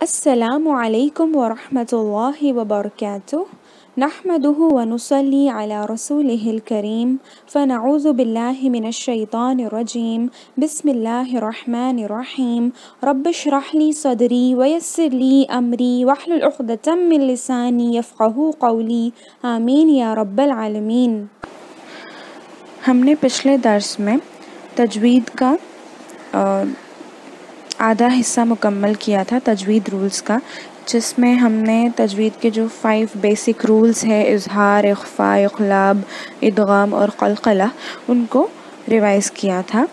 अस्सलामु अलैकुम वरहमतुल्लाहि वबरकातुह नहमदुहु व नुसल्ली अला रसूलिहिल करीम फ़नऊज़ु बिल्लाहि मिनश शैतानिर रजीम बिस्मिल्लाहिर रहमानिर रहीम रब्बिश्रह ली सदरी व यस्सिर ली अमरी वहलुल उक़दतम मिन लिसानी यफ़क़हू क़ौली आमीन या रब्बल आलमीन। हमने पिछले दर्स में तजवीद का आधा हिस्सा मुकम्मल किया था, तजवीद रूल्स का, जिसमें हमने तजवीद के जो 5 बेसिक रूल्स है इज़हार, इख़फ़ा, इक़लाब, इदगाम और क़लक़ला, उनको रिवाइज़ किया था।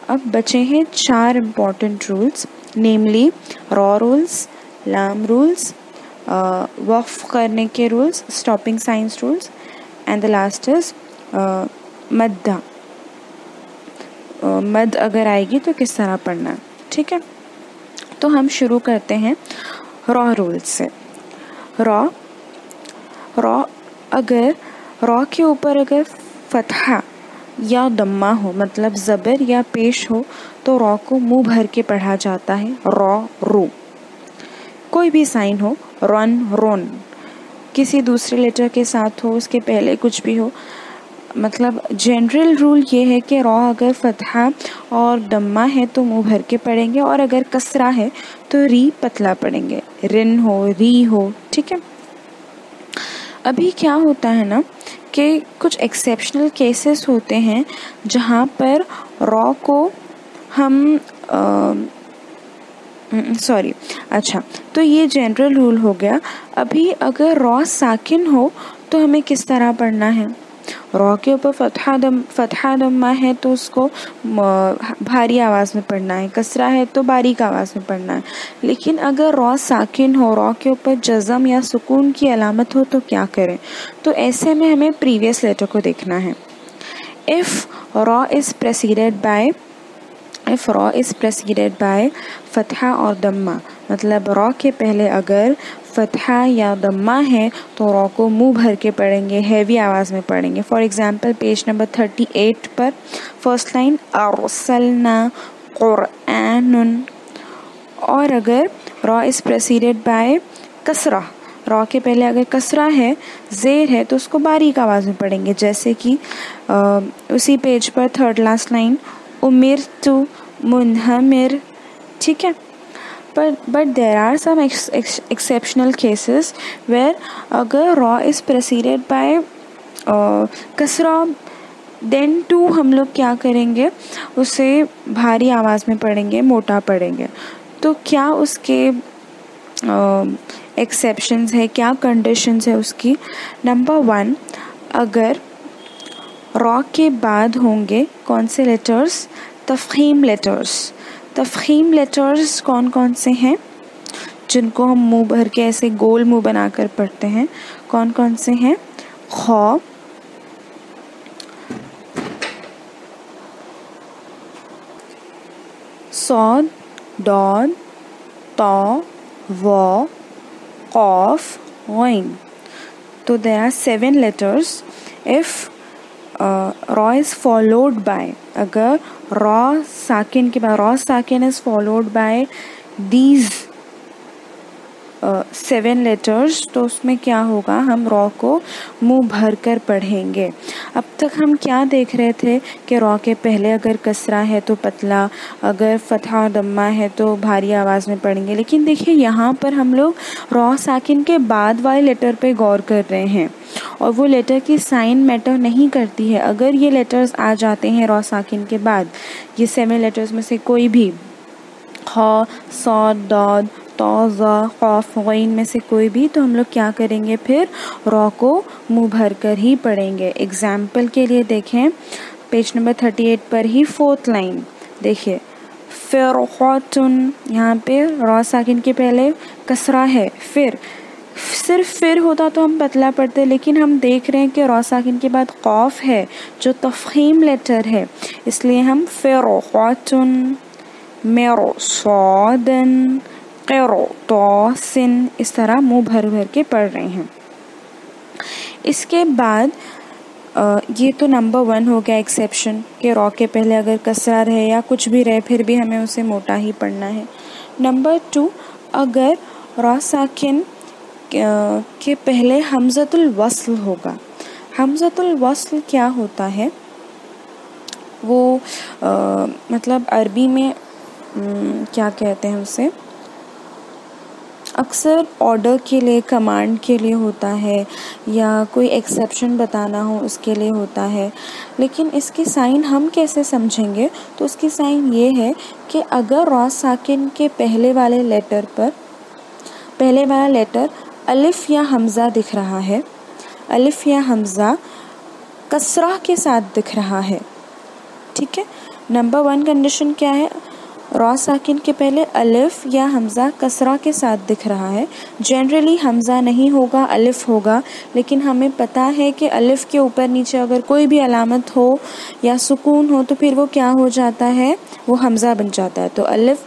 अब बचे हैं 4 इम्पॉर्टेंट रूल्स, नेमली रॉ रूल्स, लाम रूल्स, वक़्फ़ करने के rules, stopping science rules, and the last is मद्दा। मद अगर आएगी तो किस तरह पढ़ना है, ठीक है। तो हम शुरू करते हैं रॉ रूल्स से। रॉ अगर रॉ के ऊपर अगर फतहा या दम्मा हो, मतलब ज़बर या पेश हो, तो रॉ को मुंह भर के पढ़ा जाता है रॉ रू। कोई भी साइन हो, रन रोन, किसी दूसरे लेटर के साथ हो, उसके पहले कुछ भी हो, मतलब जनरल रूल ये है कि रॉ अगर फतहा और दम्मा है तो मुंह भर के पढ़ेंगे, और अगर कसरा है तो री पतला पढ़ेंगे, रिन हो, री हो, ठीक है। अभी क्या होता है ना कि कुछ एक्सेप्शनल केसेस होते हैं जहाँ पर रॉ को हम तो ये जनरल रूल हो गया। अभी अगर रॉ साकिन हो तो हमें किस तरह पढ़ना है। रॉ के ऊपर फतहा दम्मा है तो उसको भारी आवाज़ में पढ़ना है, कसरा है तो बारीक आवाज़ में पढ़ना है। लेकिन अगर रॉ साकिन हो, रॉ के ऊपर जज़म या सुकून की अलामत हो, तो क्या करें। तो ऐसे में हमें प्रीवियस लेटर को देखना है। इफ़ रॉ इज़ प्रेसीडेड बाय फतहा और दम्मा, मतलब रॉ के पहले अगर फतहा या दम्मा है तो रॉ को मुंह भर के पढ़ेंगे, हैवी आवाज़ में पढ़ेंगे। फॉर एग्जांपल पेज नंबर 38 पर फर्स्ट लाइन अरसलना कुरआनुन। और अगर raw is preceded bye कसरा, raw के पहले अगर कसरा है, ज़ेर है, तो उसको बारीक आवाज़ में पढ़ेंगे, जैसे कि उसी पेज पर थर्ड लास्ट लाइन उमिरतु मुनहमिर, ठीक है। But there are some exceptional cases where अगर raw is preceded by कसरा, then too हम लोग क्या करेंगे, उसे भारी आवाज़ में पढ़ेंगे, मोटा पढ़ेंगे। तो क्या उसके एक्सेप्शंस है, क्या कंडीशंस है उसकी। नंबर 1, अगर रॉ के बाद होंगे कौन से लेटर्स, तफ़ख़ीम लेटर्स। तफ़ख़ीम लेटर्स कौन कौन से हैं जिनको हम मुंह भर के ऐसे गोल मुंह बनाकर पढ़ते हैं, कौन कौन से हैं। ख़, सौद, दौद, तौ, व, क़ाफ, ग़ैन। तो there are 7 letters. If raw is followed by, अगर raw साकिन के बाद raw साकिन is followed by these 7 letters, तो उसमें क्या होगा, हम रॉ को मुंह भर कर पढ़ेंगे। अब तक हम क्या देख रहे थे कि रॉ के पहले अगर कसरा है तो पतला, अगर फतहा दम्मा है तो भारी आवाज़ में पढ़ेंगे। लेकिन देखिए यहाँ पर हम लोग रॉ साकिन के बाद वाले लेटर पे गौर कर रहे हैं, और वो लेटर की साइन मैटर नहीं करती है। अगर ये लेटर्स आ जाते हैं रॉ साकिन के बाद, ये 7 लेटर्स में से कोई भी, ख, सौद, दौद, तौ, ज़, क़ाफ, ग़ैन में से कोई भी, तो हम लोग क्या करेंगे, फिर रॉ को मुंह भर कर ही पढ़ेंगे। एग्जाम्पल के लिए देखें पेज नंबर 38 पर ही 4th लाइन देखिए, फ़िरक़तुन, यहाँ पे रॉ साकिन के पहले कसरा है, सिर्फ फिर होता तो हम पतला पढ़ते, लेकिन हम देख रहे हैं कि रॉ साकिन के बाद क़ाफ है जो तफ़ख़ीम लेटर है, इसलिए हम फ़िरक़तुन, मिरसादन, क़िरतासिन, इस तरह मुंह भर भर के पढ़ रहे हैं। इसके बाद ये तो नंबर 1 हो गया एक्सेप्शन, कि रॉ के पहले अगर कसरा रहे या कुछ भी रहे फिर भी हमें उसे मोटा ही पढ़ना है। नंबर 2, अगर रा साकिन के पहले हमज़तुल वस्ल होगा। हमज़तुल वस्ल क्या होता है, वो मतलब अरबी में क्या कहते हैं उसे, अक्सर ऑर्डर के लिए, कमांड के लिए होता है, या कोई एक्सेप्शन बताना हो उसके लिए होता है। लेकिन इसकी साइन हम कैसे समझेंगे, तो उसकी साइन ये है कि अगर रा साकिन के पहले वाले लेटर पर, पहले वाला लेटर अलिफ या हमज़ा दिख रहा है, अलिफ या हमज़ा कसरा के साथ दिख रहा है, ठीक है। नंबर 1 कंडीशन क्या है, रा साकिन के पहले अलिफ या हमज़ा कसरा के साथ दिख रहा है। जनरली हमज़ा नहीं होगा, अलिफ होगा, लेकिन हमें पता है कि अलिफ के ऊपर नीचे अगर कोई भी अलामत हो या सुकून हो तो फिर वो क्या हो जाता है, वो हमज़ा बन जाता है। तो अलिफ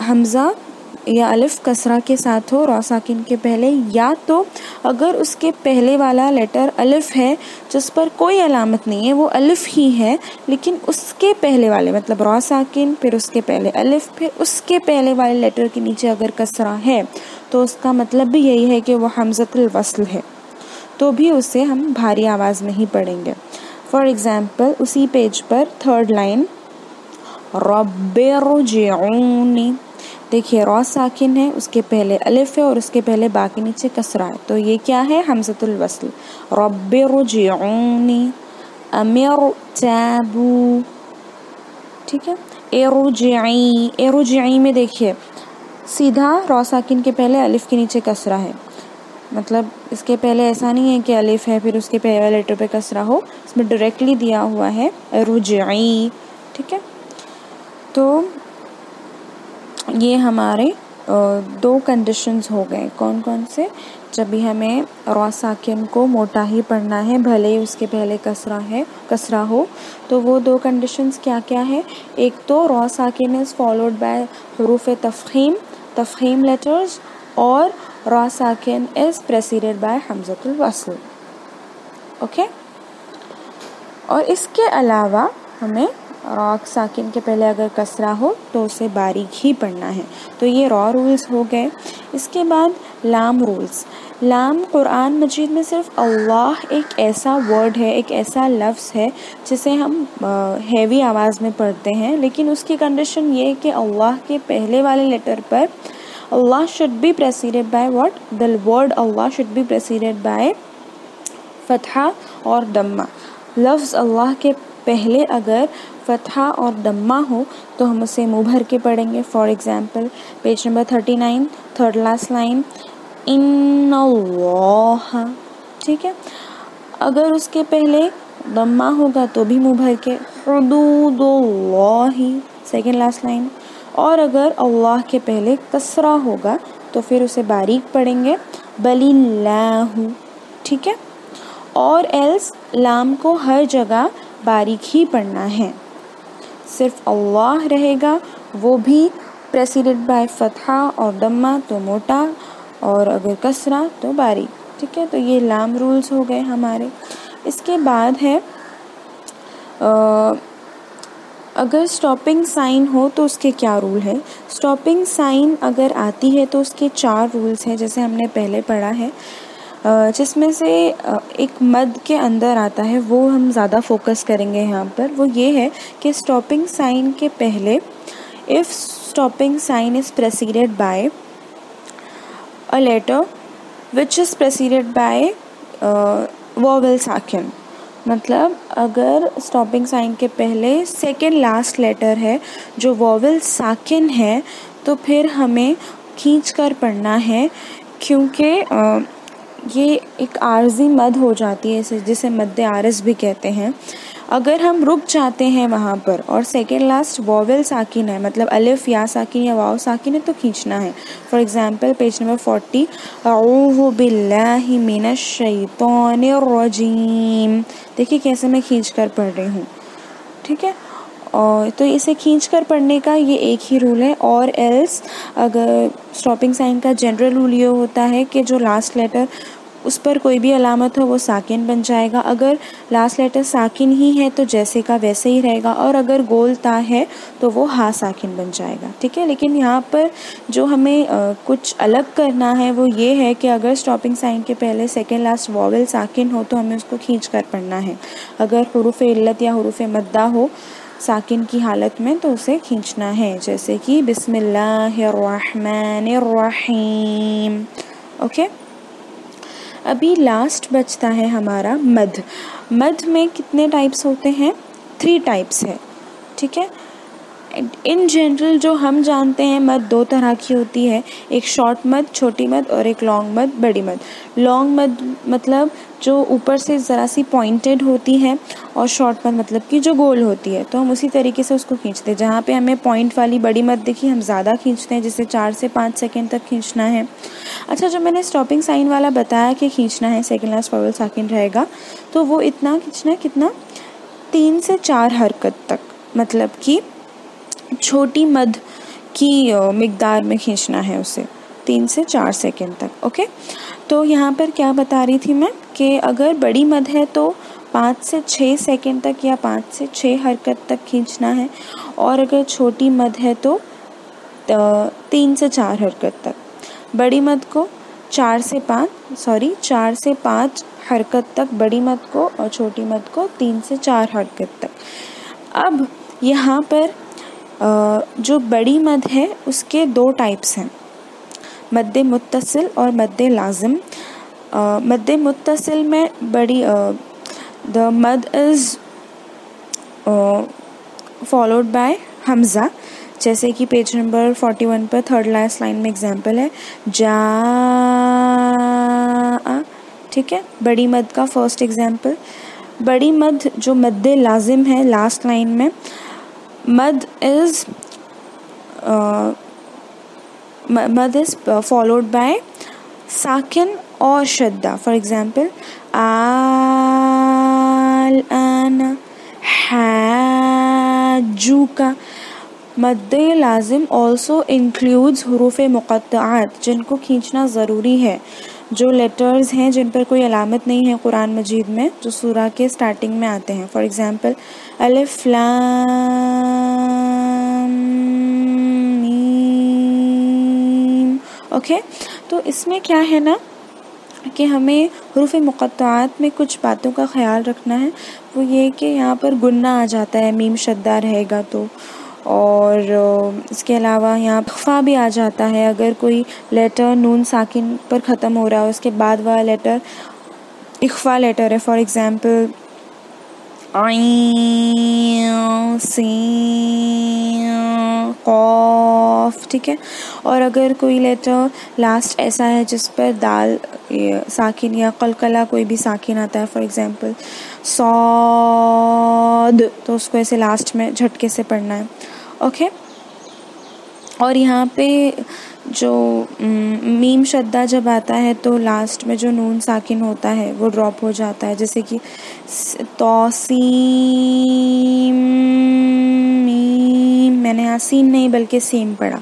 हमज़ा या अलिफ कसरा के साथ हो रा साकिन के पहले, या तो अगर उसके पहले वाला लेटर अलिफ है जिस पर कोई अलामत नहीं है, वो अलिफ ही है, लेकिन उसके पहले वाले मतलब रा साकिन, फिर उसके पहले अलिफ, फिर उसके पहले वाले लेटर के नीचे अगर कसरा है, तो उसका मतलब भी यही है कि वो हमज़तुल वस्ल है, तो भी उसे हम भारी आवाज़ में ही पढ़ेंगे। फॉर एग्ज़ाम्पल उसी पेज पर 3rd लाइन, रब्बिरजिऊनी, देखिए रा साकिन है, उसके पहले अलिफ है और उसके पहले बाकी नीचे कसरा है, तो ये क्या है, हमज़तुल वस्ल। रब्बिरजिऊनी, अमिरताबू, ठीक है। इरजिई, इरजिई में देखिए सीधा रा साकिन के पहले अलिफ के नीचे कसरा है, मतलब इसके पहले ऐसा नहीं है कि अलिफ है फिर उसके पहले वाले लेटर पे कसरा हो, इसमें डायरेक्टली दिया हुआ है इरजिई, ठीक है। तो ये हमारे 2 कंडीशंस हो गए। कौन कौन से, जब भी हमें रा साकिन को मोटा ही पढ़ना है भले ही उसके पहले कसरा हो, तो वो 2 कंडीशंस क्या क्या है। एक तो रा साकिन इज़ फॉलोड बाय हुरूफ तफ़ख़ीम लेटर्स, और रा साकिन इज़ प्रेसीडेड बाय हमज़तुल वस्ल, ओके। और इसके अलावा हमें रा साकिन के पहले अगर कसरा हो तो उसे बारीक ही पढ़ना है। तो ये रा रूल्स हो गए। इसके बाद लाम रूल्स। लाम कुरान मजीद में सिर्फ अल्लाह एक ऐसा वर्ड है, एक ऐसा लफ्ज़ है जिसे हम हैवी आवाज़ में पढ़ते हैं, लेकिन उसकी कंडीशन ये है कि अल्लाह के पहले वाले लेटर पर Allah should be preceded by what, the word Allah should be preceded by फतहा और दम्मा। लफ्ज़ अल्लाह के पहले अगर फतहा और दम्मा हो तो हम उसे मुँह भर के पढ़ेंगे। For example page number 39 3rd last line, इन्नल्लाह, ठीक है। अगर उसके पहले दम्मा होगा तो भी मुँह भर के, हुदूदुल्लाही, 2nd लास्ट लाइन। और अगर अल्लाह के पहले कसरा होगा तो फिर उसे बारीक पढ़ेंगे, बलिल्लाहु, ठीक है। और एल्स लाम को हर जगह बारीक ही पढ़ना है। सिर्फ अल्लाह रहेगा, वो भी प्रेसीडेड बाय फतहा और दम्मा तो मोटा, और अगर कसरा तो बारीक, ठीक है। तो ये लाम रूल्स हो गए हमारे। इसके बाद है अगर स्टॉपिंग साइन हो तो उसके क्या रूल है। स्टॉपिंग साइन अगर आती है तो उसके 4 रूल्स हैं, जैसे हमने पहले पढ़ा है, जिसमें से एक मद के अंदर आता है, वो हम ज़्यादा फोकस करेंगे यहाँ पर। वो ये है कि स्टॉपिंग साइन के पहले, if stopping sign is preceded by a letter which is preceded by vowel साकिन, मतलब अगर स्टॉपिंग साइन के पहले 2nd लास्ट लेटर है जो वोवेल साकिन है, तो फिर हमें खींच कर पढ़ना है, क्योंकि ये एक आर्जी मद हो जाती है, जिसे मद्दे आरज़ भी कहते हैं। अगर हम रुक जाते हैं वहाँ पर और 2nd लास्ट वोवेल साकिन है, मतलब अलिफ या साकिन या वाव साकिन है, तो खींचना है। फॉर एग्ज़ाम्पल पेज नंबर 40, अऊज़ु बिल्लाहि मिनश शैतानिर रजीम, देखिए कैसे मैं खींच कर पढ़ रही हूँ, ठीक है। और तो इसे खींच कर पढ़ने का ये एक ही रूल है। और एल्स अगर स्टॉपिंग साइन का जनरल रूल ये होता है कि जो लास्ट लेटर उस पर कोई भी अलामत हो वो साकिन बन जाएगा। अगर लास्ट लेटर साकिन ही है तो जैसे का वैसे ही रहेगा, और अगर गोल ता है तो वो हा साकिन बन जाएगा। ठीक है, लेकिन यहाँ पर जो हमें कुछ अलग करना है वो ये है कि अगर स्टॉपिंग साइन के पहले सेकेंड लास्ट वॉवेल साकिन हो तो हमें उसको खींच कर पढ़ना है। अगर हुरूफ इल्लत या हुरूफ मद्दा हो साकिन की हालत में तो उसे खींचना है, जैसे कि बिस्मिल्लाहिर्रहमानिर्रहीम। ओके, अभी लास्ट बचता है हमारा मद। मद में कितने टाइप्स होते हैं? 3 टाइप्स है। ठीक है, इन जनरल जो हम जानते हैं मद 2 तरह की होती है, एक शॉर्ट मद छोटी मद और एक लॉन्ग मद बड़ी मद। लॉन्ग मद मतलब जो ऊपर से ज़रा सी पॉइंटेड होती है, और शॉर्ट मद मतलब कि जो गोल होती है। तो हम उसी तरीके से उसको खींचते हैं। जहाँ पे हमें पॉइंट वाली बड़ी मद दिखी हम ज़्यादा खींचते हैं, जिसे 4 से 5 सेकेंड तक खींचना है। अच्छा, जो मैंने स्टॉपिंग साइन वाला बताया कि खींचना है, सेकेंड लास्ट वॉवेल साकिन रहेगा, तो वो इतना खींचना है, कितना? 3 से 4 हरकत तक, मतलब कि छोटी मद की मिकदार में खींचना है उसे 3 से 4 सेकेंड तक। ओके, तो यहाँ पर क्या बता रही थी मैं कि अगर बड़ी मद है तो 5 से 6 सेकेंड तक या 5 से 6 हरकत तक खींचना है, और अगर छोटी मद है तो 3 से 4 हरकत तक। बड़ी मद को 4 से 5 हरकत तक बड़ी मद को, और छोटी मद को 3 से 4 हरकत तक। अब यहाँ पर जो बड़ी मद है उसके 2 टाइप्स हैं, मद्दे मुत्तसिल और मद्दे लाजिम। मद्दे मुत्तसिल में बड़ी द मद इज़ फॉलोड बाय हमज़ा, जैसे कि पेज नंबर 41 पर 3rd लास्ट लाइन में एग्जाम्पल है जा। ठीक है, बड़ी मद का फर्स्ट एग्जाम्पल। बड़ी मद जो मद्दे लाजिम है लास्ट लाइन में, मद इज़ फॉलोड बाय साकिन और शद्दा। फॉर एग्जाम्पल आन हाजूका। मद्दे लाजिम ऑल्सो इंक्लूड्स हुरूफ मुक़त्तआत, जिनको खींचना ज़रूरी है, जो लेटर्स हैं जिन पर कोई अलामत नहीं है कुरान मजीद में, जो सूरा के स्टार्टिंग में आते हैं। फॉर एग्जांपल अलिफ लाम मीम। ओके, तो इसमें क्या है ना कि हमें हुरूफ मुक़त्तआत में कुछ बातों का ख्याल रखना है। वो ये कि यहाँ पर गुन्ना आ जाता है, मीम शद्दा रहेगा तो, और इसके अलावा यहाँ इख्फा भी आ जाता है। अगर कोई लेटर नून साकिन पर ख़त्म हो रहा है, उसके बाद वह लेटर इख्फा लेटर है। फॉर एग्ज़ाम्पल आइन सीन क़ाफ। ठीक है, और अगर कोई लेटर लास्ट ऐसा है जिस पर दाल साकिन या कलकला कोई भी साकिन आता है, फॉर एग्ज़ाम्पल सौद, तो उसको ऐसे लास्ट में झटके से पढ़ना है। ओके, और यहाँ पे जो मीम शद्दा जब आता है तो लास्ट में जो नून साकिन होता है वो ड्रॉप हो जाता है, जैसे कि तौसीम मीम। मैंने यहाँ सीन नहीं बल्कि सीम पढ़ा।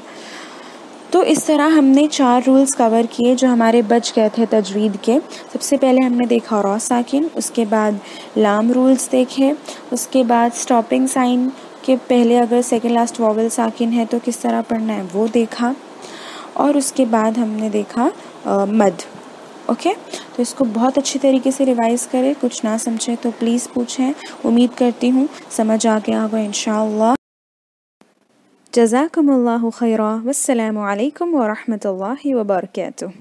तो इस तरह हमने 4 रूल्स कवर किए जो हमारे बच गए थे तजवीद के। सबसे पहले हमने देखा रॉ साकिन, उसके बाद लाम रूल्स देखे, उसके बाद स्टॉपिंग साइन के पहले अगर सेकेंड लास्ट वॉवेल साकिन है तो किस तरह पढ़ना है वो देखा, और उसके बाद हमने देखा मद। ओके, तो इसको बहुत अच्छी तरीके से रिवाइज़ करें। कुछ ना समझे तो प्लीज़ पूछें, उम्मीद करती हूँ समझ आ गया होगा इंशाअल्लाह। जज़ाकुमुल्लाहु खैरा। वस्सलामु अलैकुम व रहमतुल्लाहि व बरकातुहू।